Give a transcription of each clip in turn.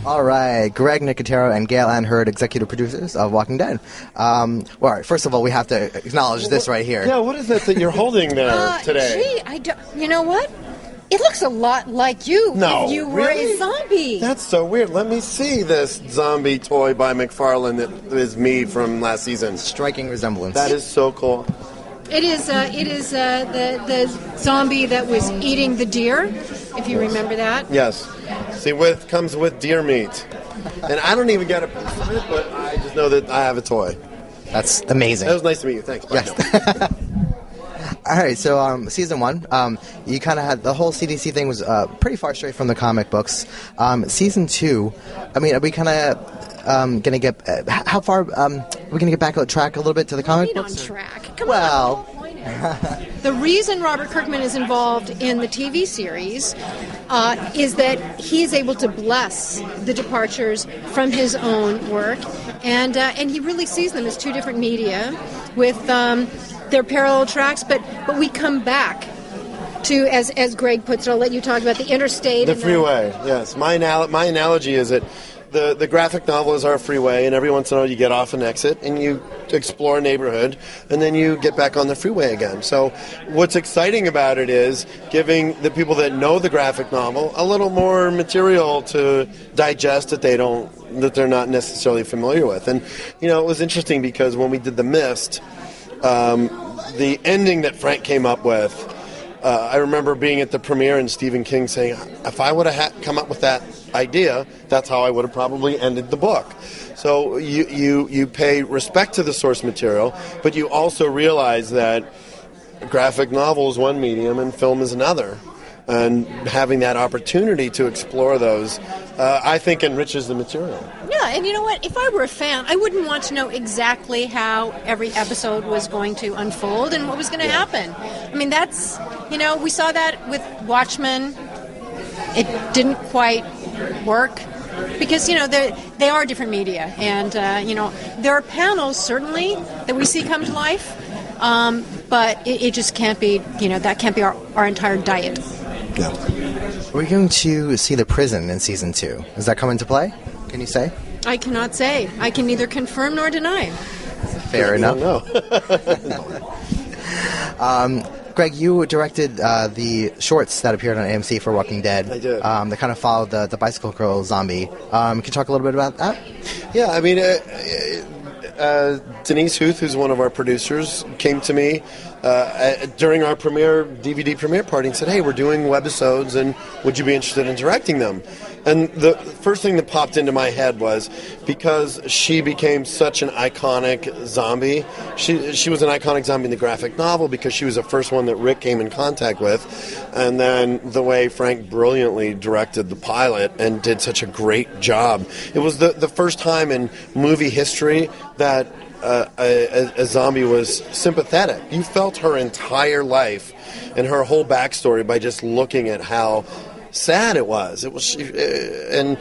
All right, Greg Nicotero and Gale and Hurd, executive producers of Walking Dead. All right, first of all, we have to acknowledge this right here. Yeah, what is that you're holding there today? Gee, you know what? It looks a lot like you if you were really? a zombie. That's so weird. Let me see this zombie toy by McFarlane that is me from last season. Striking resemblance. That is so cool. It is the zombie that was eating the deer, if you remember that. Yes. See, comes with deer meat. And I don't even get a piece of it, but I just know that I have a toy. That's amazing. That was nice to meet you. Thanks. Bye. Yes. All right, so season 1, you kind of had the whole CDC thing was pretty far straight from the comic books. Season 2, I mean, are we kind of going to get how far? Are we going to get back on track a little bit to the comic books? On track. Come on. The reason Robert Kirkman is involved in the TV series is that he is able to bless the departures from his own work, and he really sees them as two different media with their parallel tracks, but we come back to, as Greg puts it, I'll let you talk about the interstate. The freeway, yes. My analogy is that the graphic novel is our freeway, and every once in a while you get off an exit and you explore a neighborhood, and then you get back on the freeway again. So what's exciting about it is giving the people that know the graphic novel a little more material to digest that they're not necessarily familiar with. And, it was interesting because when we did The Mist, the ending that Frank came up with, I remember being at the premiere and Stephen King saying, if I would have come up with that idea, that's how I would have probably ended the book. So you pay respect to the source material, but you also realize that graphic novel is one medium and film is another. And having that opportunity to explore those, I think, enriches the material. Yeah, and you know what? If I were a fan, I wouldn't want to know exactly how every episode was going to unfold and what was going to happen. I mean, that's, we saw that with Watchmen. It didn't quite work because, they are different media. And, there are panels, certainly, that we see come to life, but it just can't be, that can't be our entire diet. Yeah. We're going to see the prison in season 2. Does that come into play? Can you say? I cannot say. I can neither confirm nor deny. Fair enough. No. Greg, you directed the shorts that appeared on AMC for Walking Dead. I did. That kind of followed the Bicycle Girl zombie. Can you talk a little bit about that? Yeah, I mean, Denise Huth, who's one of our producers, came to me during our DVD premiere party and said, hey, we're doing webisodes, and would you be interested in directing them? And the first thing that popped into my head was, because she became such an iconic zombie, she was an iconic zombie in the graphic novel because she was the first one that Rick came in contact with, and then the way Frank brilliantly directed the pilot and did such a great job. It was the first time in movie history that a zombie was sympathetic. You felt her entire life and her whole backstory by just looking at how sad it was. And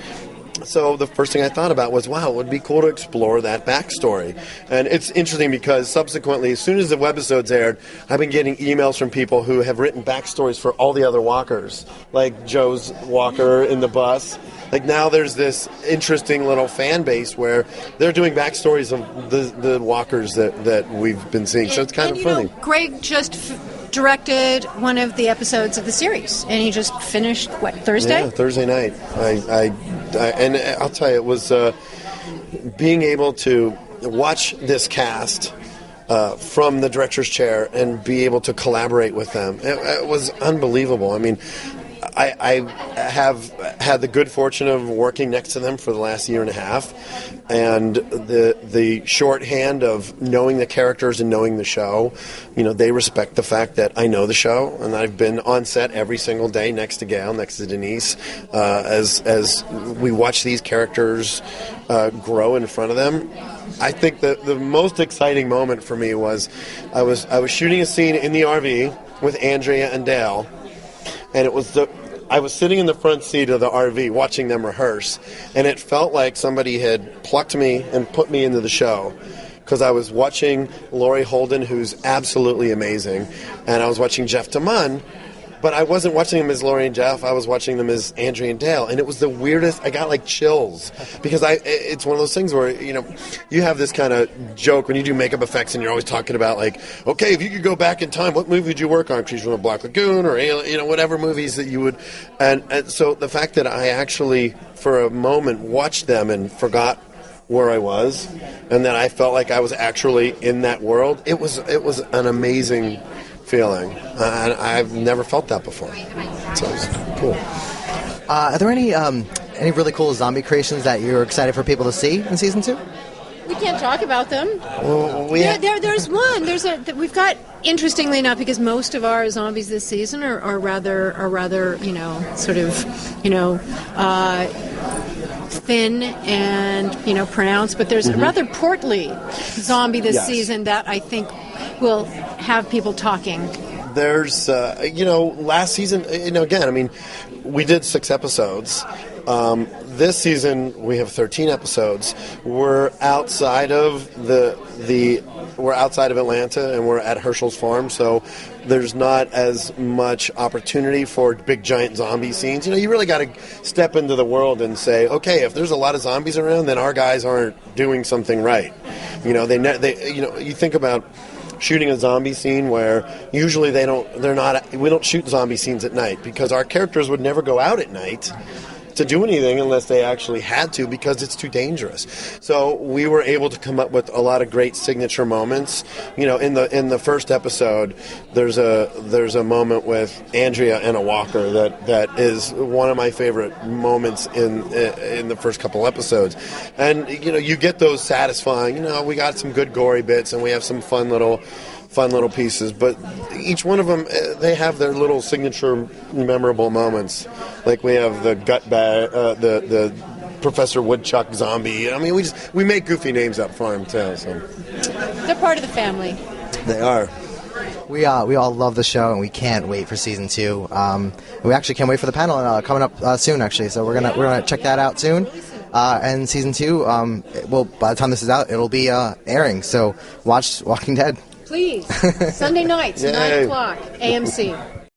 so the first thing I thought about was, wow, it would be cool to explore that backstory. And it's interesting because subsequently, as soon as the webisodes aired, I've been getting emails from people who have written backstories for all the other walkers, like Joe's walker in the bus. Like now there's this interesting little fan base where they're doing backstories of the walkers that we've been seeing. So it's kind of funny. Greg just directed one of the episodes of the series, and he just finished, Thursday? Yeah, Thursday night. And I'll tell you, it was being able to watch this cast from the director's chair and be able to collaborate with them. It was unbelievable. I mean, I have had the good fortune of working next to them for the last year and a half, and the shorthand of knowing the characters and knowing the show, they respect the fact that I know the show, and I've been on set every single day next to Gale, next to Denise, as we watch these characters grow in front of them. I think that the most exciting moment for me was I was shooting a scene in the RV with Andrea and Dale, and I was sitting in the front seat of the RV watching them rehearse, and it felt like somebody had plucked me and put me into the show, because I was watching Laurie Holden, who's absolutely amazing, and I was watching Jeff DeMunn, But I wasn't watching them as Laurie and Jeff. I was watching them as Andrea and Dale, and it was the weirdest. I got like chills because it's one of those things where you have this kind of joke when you do makeup effects, and you're always talking about like, okay, if you could go back in time, what movie would you work on? Creature from the Black Lagoon or whatever movies that you would. And so the fact that I actually for a moment watched them and forgot where I was, and that I felt like I was actually in that world. It was an amazing feeling. I've never felt that before. So it was cool. Are there any really cool zombie creations that you're excited for people to see in season 2? We can't talk about them. Well, there's one. We've got, interestingly enough, because most of our zombies this season are rather sort of thin and pronounced, but there's a rather portly zombie this season that I think will have people talking. There's last season, again, I mean, we did 6 episodes. This season we have 13 episodes. We're outside of we're outside of Atlanta, and we're at Herschel's farm, so there's not as much opportunity for big giant zombie scenes. You really got to step into the world and say, okay, if there's a lot of zombies around, then our guys aren't doing something right. You think about shooting a zombie scene where usually we don't shoot zombie scenes at night because our characters would never go out at night to do anything unless they actually had to, because it's too dangerous. So we were able to come up with a lot of great signature moments. In the first episode, there's a moment with Andrea and a walker that is one of my favorite moments in the first couple episodes. And you get those satisfying. We got some good gory bits, and we have some fun little pieces, but each one of them, they have their little signature memorable moments. Like we have the gut bag, the Professor Woodchuck zombie. I mean, we make goofy names up for them too. So they're part of the family. They are. We all love the show, and we can't wait for season 2. We actually can't wait for the panel coming up soon, actually. So we're gonna check that out soon. And season 2, by the time this is out, it'll be airing. So watch Walking Dead. Please. Sunday nights, 9 o'clock, AMC.